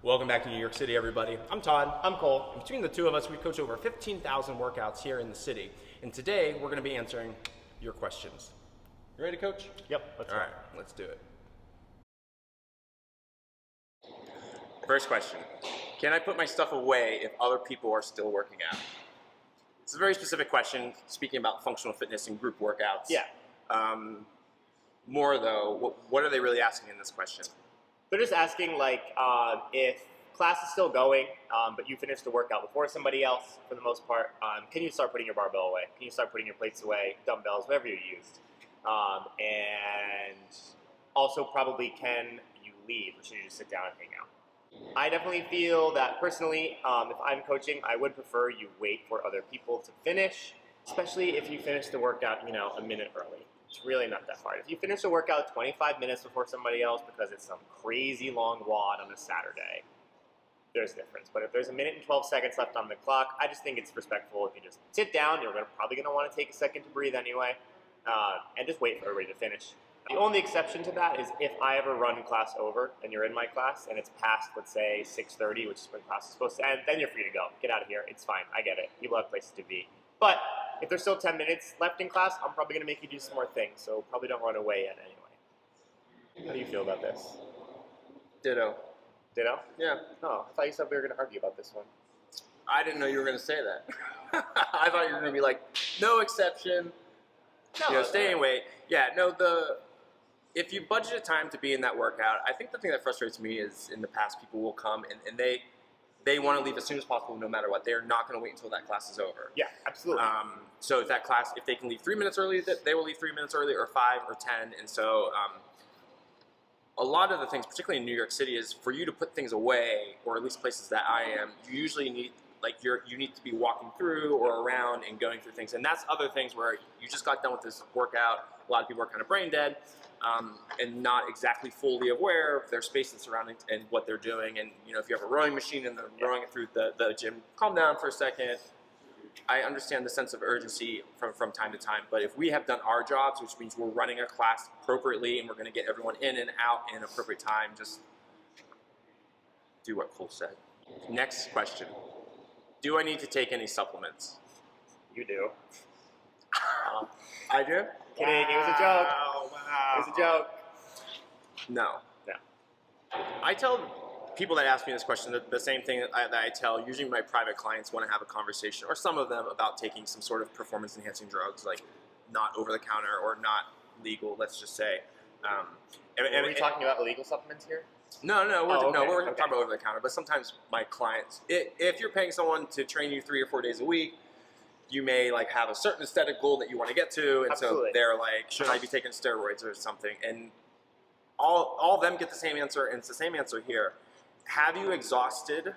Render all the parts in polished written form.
Welcome back to New York City, everybody. I'm Todd. I'm Cole. And between the two of us, we coach over 15,000 workouts here in the city. And today, we're going to be answering your questions. You ready, Coach? Yep. All right, let's do it. First question. Can I put my stuff away if other people are still working out? It's a very specific question, speaking about functional fitness and group workouts. Yeah. More though, what are they really asking in this question? They're just asking, like, if class is still going, but you finished the workout before somebody else, for the most part, can you start putting your barbell away? Can you start putting your plates away, dumbbells, whatever you used? And also, probably, can you leave, or should you just sit down and hang out? I definitely feel that, personally, if I'm coaching, I would prefer you wait for other people to finish, especially if you finish the workout, a minute early. It's really not that hard. If you finish a workout 25 minutes before somebody else because it's some crazy long WOD on a Saturday, there's a difference. But if there's a minute and 12 seconds left on the clock, I just think it's respectful if you just sit down. You're probably going to want to take a second to breathe anyway, and just wait for everybody to finish. The only exception to that is if I ever run class over and you're in my class and it's past, let's say, 6:30, which is when class is supposed to end, then you're free to go. Get out of here. It's fine. I get it. People have places to be. But if there's still 10 minutes left in class, I'm probably going to make you do some more things, so probably don't run away yet anyway. How do you feel about this? Ditto. Ditto? Yeah. Oh, I thought you said we were going to argue about this one. I didn't know you were going to say that. I thought you were going to be like, no exception. No, staying away. Yeah, no, if you budgeted time to be in that workout, I think the thing that frustrates me is in the past people will come and they want to leave as soon as possible no matter what. They're not going to wait until that class is over. Yeah, absolutely. So if that class, if they can leave 3 minutes early, they will leave 3 minutes early, or 5 or 10. And so a lot of the things, particularly in New York City, is for you to put things away, or at least places that I am, you usually need, you need to be walking through or around and going through things. And that's other things where you just got done with this workout. A lot of people are kind of brain dead and not exactly fully aware of their space and surroundings and what they're doing. And, if you have a rowing machine and they're rowing it through the gym, calm down for a second. I understand the sense of urgency from time to time, but if we have done our jobs, which means we're running a class appropriately and we're going to get everyone in and out in appropriate time, just do what Cole said. Next question. Do I need to take any supplements? You do. I do? Kidding, it was a joke. Wow. It was a joke. No. No. I tell people that ask me this question the same thing that I tell usually my private clients want to have a conversation, or some of them, about taking some sort of performance enhancing drugs, like not over the counter or not legal, let's just say. Are we talking about illegal supplements here? No, we're Okay. talking about over the counter. But sometimes my clients, if you're paying someone to train you 3 or 4 days a week, you may have a certain aesthetic goal that you want to get to, and Absolutely. so they're like, should I be taking steroids or something? And all of them get the same answer, and it's the same answer here. Have you exhausted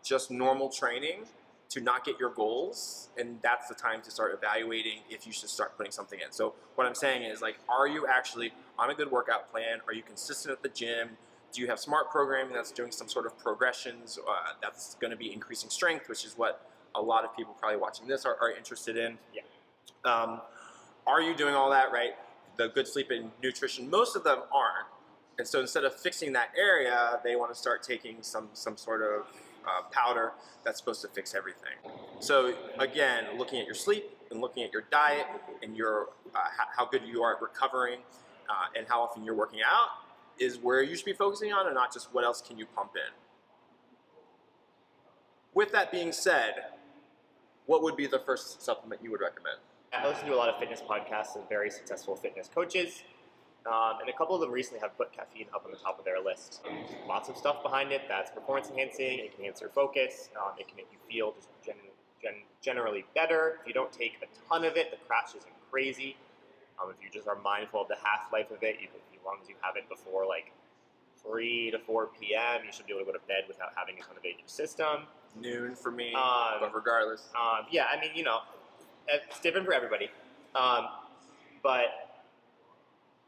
just normal training to not get your goals? And that's the time to start evaluating if you should start putting something in. So what I'm saying is, are you actually on a good workout plan? Are you consistent at the gym? Do you have smart programming that's doing some sort of progressions that's going to be increasing strength, which is what a lot of people probably watching this are interested in? Yeah. Are you doing all that right? The good sleep and nutrition, most of them aren't. And so instead of fixing that area, they want to start taking some sort of powder that's supposed to fix everything. So again, looking at your sleep and looking at your diet and your how good you are at recovering and how often you're working out is where you should be focusing on, and not just what else can you pump in. With that being said, what would be the first supplement you would recommend? I listen to a lot of fitness podcasts of very successful fitness coaches, and a couple of them recently have put caffeine up on the top of their list. Lots of stuff behind it that's performance enhancing. It can enhance your focus. It can make you feel just generally better. If you don't take a ton of it, the crash isn't crazy. If you just are mindful of the half-life of it, as long as you have it before 3 to 4 p.m., you should be able to go to bed without having a ton of it in your system. Noon for me, but regardless. Yeah, I mean, it's different for everybody. But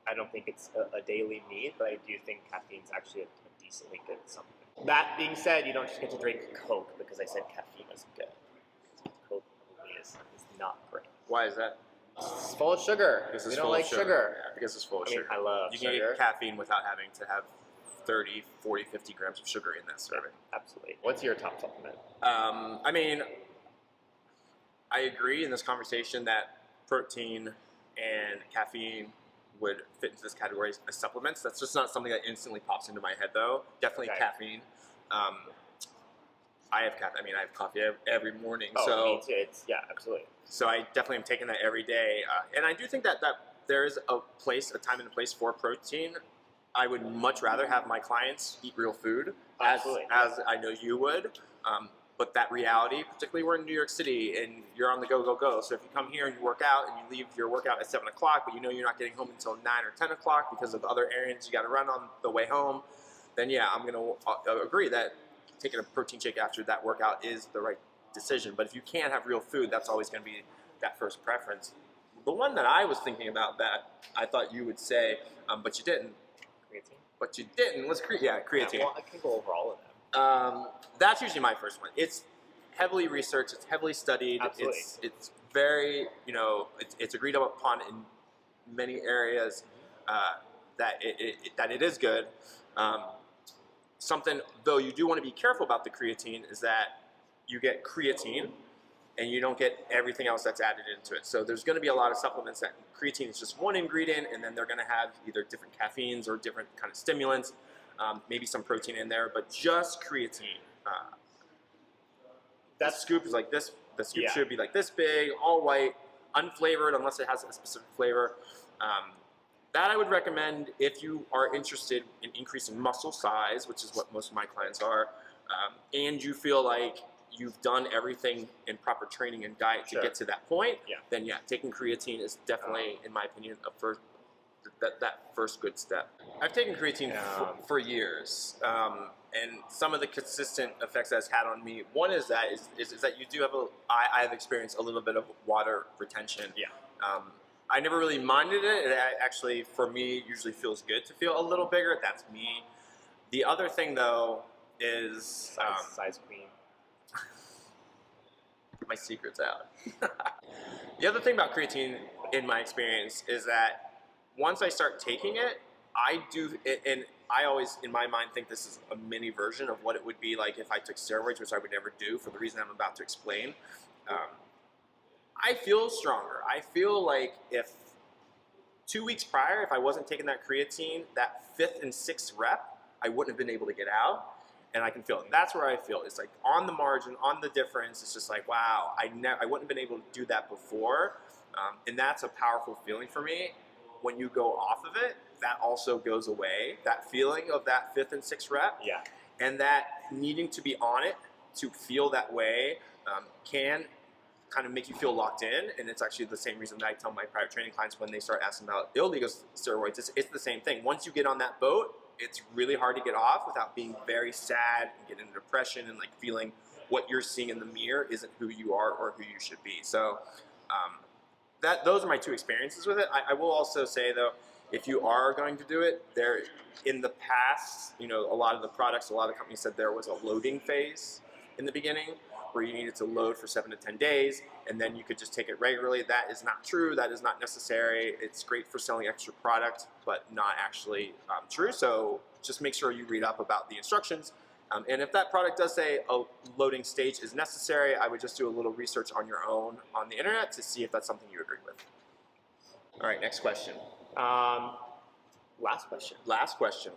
I don't think it's a daily need, but I do think caffeine's actually a decently good supplement. That being said, you don't just get to drink Coke because I said caffeine is good. Coke probably is not great. Why is that? It's full of sugar. We don't like sugar. Yeah, because it's full of I mean, sugar. I love You can sugar. get caffeine without having to have 30, 40, 50 grams of sugar in that serving. Absolutely. What's your top supplement? I mean, I agree in this conversation that protein and caffeine would fit into this category as supplements. That's just not something that instantly pops into my head, though. Definitely caffeine. I have caffeine. I mean, I have coffee every morning. Me too. Absolutely. So I definitely am taking that every day. And I do think that there is a time and a place for protein. I would much rather have my clients eat real food, as I know you would. But that reality, particularly we're in New York City and you're on the go. So if you come here and you work out and you leave your workout at 7 o'clock, but you know you're not getting home until 9 or 10 o'clock because of other errands you got to run on the way home, then yeah, I'm going to agree that taking a protein shake after that workout is the right decision. But if you can't have real food, that's always going to be that first preference. The one that I was thinking about that I thought you would say, but you didn't. Creatine? But you didn't. Creatine. Yeah, well, I can go over all of them. That's usually my first one. It's heavily researched. It's heavily studied. Absolutely. It's very, it's agreed upon in many areas that it is good. Something, though, you do want to be careful about the creatine is that you get creatine and you don't get everything else that's added into it. So there's going to be a lot of supplements that creatine is just one ingredient, and then they're going to have either different caffeines or different kind of stimulants, maybe some protein in there, but just creatine. That scoop is like this. The scoop should be like this big, all white, unflavored, unless it has a specific flavor. That I would recommend if you are interested in increasing muscle size, which is what most of my clients are, and you feel like you've done everything in proper training and diet to get to that point, then taking creatine is definitely, in my opinion, that first good step. I've taken creatine for years, and some of the consistent effects that it's had on me, one is that you do have I have experienced a little bit of water retention. I never really minded it. It actually, for me, usually feels good to feel a little bigger. That's me. The other thing, though, is size queen. My secret's out. The other thing about creatine, in my experience, is that once I start taking it, and I always, in my mind, think this is a mini version of what it would be like if I took steroids, which I would never do for the reason I'm about to explain. I feel stronger. I feel like if 2 weeks prior, if I wasn't taking that creatine, that 5th and 6th rep, I wouldn't have been able to get out. And I can feel it. That's where I feel. It's like on the margin, on the difference. It's just like, wow, I wouldn't have been able to do that before. And that's a powerful feeling for me. When you go off of it, that also goes away. That feeling of that 5th and 6th rep. And that needing to be on it to feel that way can kind of make you feel locked in. And it's actually the same reason that I tell my private training clients when they start asking about illegal steroids. It's the same thing. Once you get on that boat, it's really hard to get off without being very sad and getting into depression and like feeling what you're seeing in the mirror isn't who you are or who you should be. So those are my 2 experiences with it. I will also say, though, if you are going to do it, in the past, a lot of the products, a lot of companies said there was a loading phase in the beginning where you needed to load for 7 to 10 days, and then you could just take it regularly. That is not true. That is not necessary. It's great for selling extra product, but not actually true. So just make sure you read up about the instructions. And if that product does say a loading stage is necessary, I would just do a little research on your own on the internet to see if that's something you agree with. All right, next question. Last question. Last question.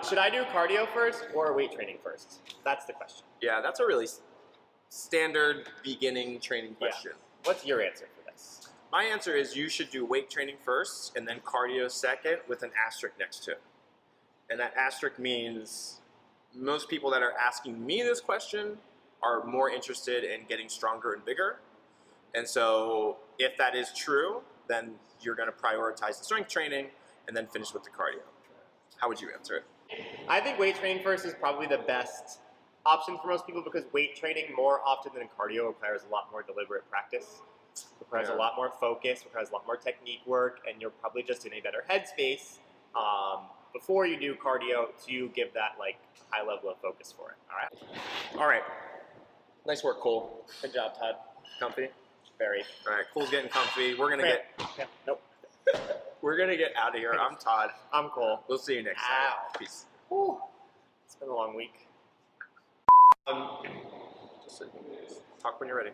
Should I do cardio first or weight training first? That's the question. Yeah, that's a really standard beginning training question. What's your answer for this? My answer is you should do weight training first and then cardio second with an asterisk next to it. And that asterisk means most people that are asking me this question are more interested in getting stronger and bigger. And so if that is true, then you're going to prioritize the strength training and then finish with the cardio. How would you answer it? I think weight training first is probably the best option for most people because weight training more often than cardio requires a lot more deliberate practice, requires a lot more focus, requires a lot more technique work, and you're probably just in a better headspace before you do cardio to give that like high level of focus for it. All right. Nice work, Cole. Good job, Todd. Comfy? Very. All right, Cole's getting comfy. We're gonna Nope. We're gonna get out of here. I'm Todd. I'm Cole. We'll see you next time. Peace. Whew. It's been a long week. Just talk when you're ready.